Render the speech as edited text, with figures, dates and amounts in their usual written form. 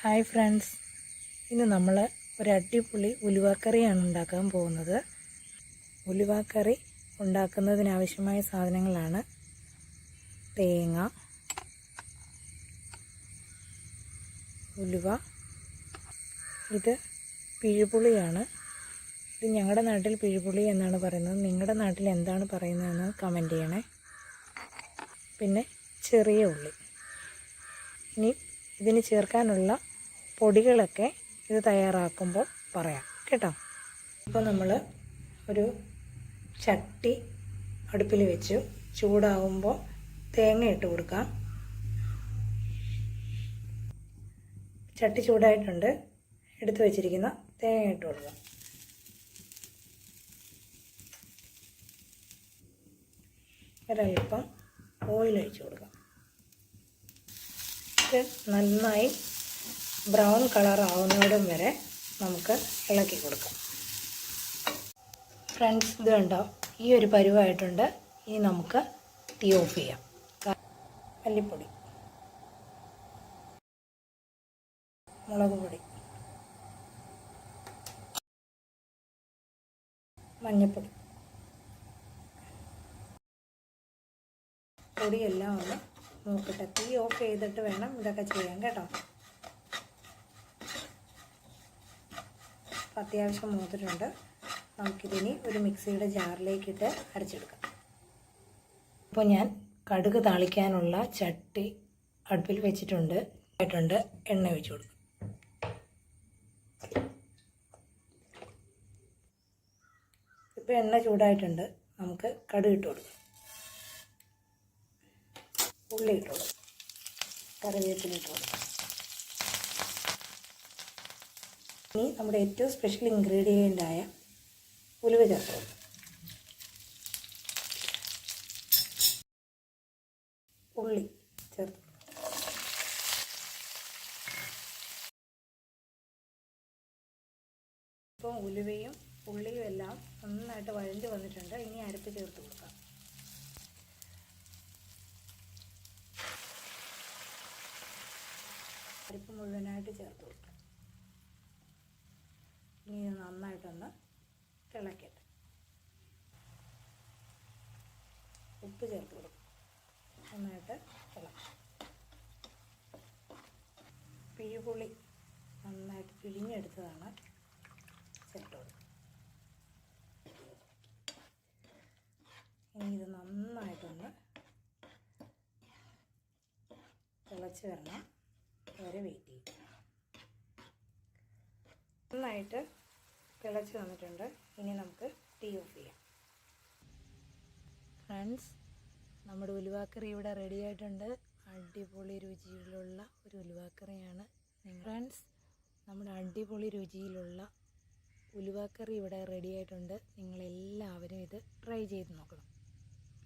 Hi friends, ഇന്ന് നമ്മൾ ഒരു അടിപൊളി ഉലുവാക്കറിയാണ് ഉണ്ടാക്കാൻ പോകുന്നത്. ഉലുവാക്കറി ഉണ്ടാക്കുന്നതിനാവശ്യമായ സാധനങ്ങളാണ് തേങ്ങ, ഉലുവ, ഇത് പിഴുപുളിയാണ്. ഇത് ഞങ്ങളുടെ നാട്ടിൽ പിഴുപുളി എന്നാണ് പറയുന്നത്. നിങ്ങളുടെ നാട്ടിൽ എന്താണ് പറയുന്നതെന്ന് കമൻറ്റ് ചെയ്യണേ. പിന്നെ ചെറിയ ഉള്ളി. ഇനി ഇതിന് ചേർക്കാനുള്ള പൊടികളൊക്കെ ഇത് തയ്യാറാക്കുമ്പോൾ പറയാം കേട്ടോ. ഇപ്പോൾ നമ്മൾ ഒരു ചട്ടി അടുപ്പിൽ വെച്ചു. ചൂടാകുമ്പോൾ തേങ്ങ ഇട്ട് കൊടുക്കാം. ചട്ടി ചൂടായിട്ടുണ്ട്. എടുത്തു വെച്ചിരിക്കുന്ന തേങ്ങ ഇട്ട് കൊടുക്കാം. ഒരൽപ്പം ഓയിൽ ഒഴിച്ചു കൊടുക്കാം. ഇത് നന്നായി ബ്രൗൺ കളർ ആവുന്നിടം വരെ നമുക്ക് ഇളക്കി കൊടുക്കാം. ഫ്രണ്ട്സ്, ഇത് കണ്ടോ, ഈ ഒരു പരുവായിട്ടുണ്ട്. ഇനി നമുക്ക് തീ ഓഫ് ചെയ്യാം. മല്ലിപ്പൊടി, മുളക് പൊടി, മഞ്ഞൾപ്പൊടി, പൊടിയെല്ലാം ഒന്ന് നോക്കട്ടെ. തീ ഓഫ് ചെയ്തിട്ട് വേണം ഇതൊക്കെ ചെയ്യാൻ കേട്ടോ. അത്യാവശ്യം മൂത്തിട്ടുണ്ട്. നമുക്കിതിനി ഒരു മിക്സിയുടെ ജാറിലേക്കിട്ട് അരച്ചെടുക്കാം. അപ്പോൾ ഞാൻ കടുക് താളിക്കാനുള്ള ചട്ടി അടുപ്പിൽ വെച്ചിട്ടുണ്ട്. എണ്ണ ഒഴിച്ചു കൊടുക്കും. ഇപ്പോൾ എണ്ണ ചൂടായിട്ടുണ്ട്. നമുക്ക് കടുക് ഇട്ട് കൊടുക്കാം. ഉള്ളി ഇട്ട് കൊടുക്കാം. കറിവേപ്പില ഇട്ട് കൊടുക്കാം. ഇനി നമ്മുടെ ഏറ്റവും സ്പെഷ്യൽ ഇൻഗ്രീഡിയൻ്റായ ഉലുവ ചേർത്ത് കൊടുക്കാം. ഉള്ളി ചേർത്ത് ഇപ്പോൾ ഉലുവയും ഉള്ളിയും എല്ലാം നന്നായിട്ട് വഴണ്ടി വന്നിട്ടുണ്ട്. ഇനി അരപ്പ് ചേർത്ത് കൊടുക്കാം. അരപ്പ് മുഴുവനായിട്ട് ചേർത്ത് കൊടുക്കാം. ഇനി നന്നായിട്ടൊന്ന് തിളക്കട്ടെ. ഉപ്പ് ചേർത്ത് കൊടുക്കും. നന്നായിട്ട് തിളക്കും. പിഴുപുളി നന്നായിട്ട് പിഴിഞ്ഞെടുത്തതാണ് ചേർത്ത് കൊടുക്കും. ഇനി ഇത് നന്നായിട്ടൊന്ന് തിളച്ച് വരണം വരെ വെയിറ്റ് ചെയ്യും. നന്നായിട്ട് തിളച്ച് വന്നിട്ടുണ്ട്. ഇനി നമുക്ക് തീ ഓഫ് ചെയ്യാം. ഫ്രണ്ട്സ്, നമ്മുടെ ഉലുവാക്കറി ഇവിടെ റെഡി ആയിട്ടുണ്ട്. അടിപൊളി രുചിയിലുള്ള ഒരു ഉലുവാക്കറിയാണ്. ഫ്രണ്ട്സ്, നമ്മുടെ അടിപൊളി രുചിയിലുള്ള ഉലുവാക്കറി ഇവിടെ റെഡി ആയിട്ടുണ്ട്. നിങ്ങളെല്ലാവരും ഇത് ട്രൈ ചെയ്ത് നോക്കണം.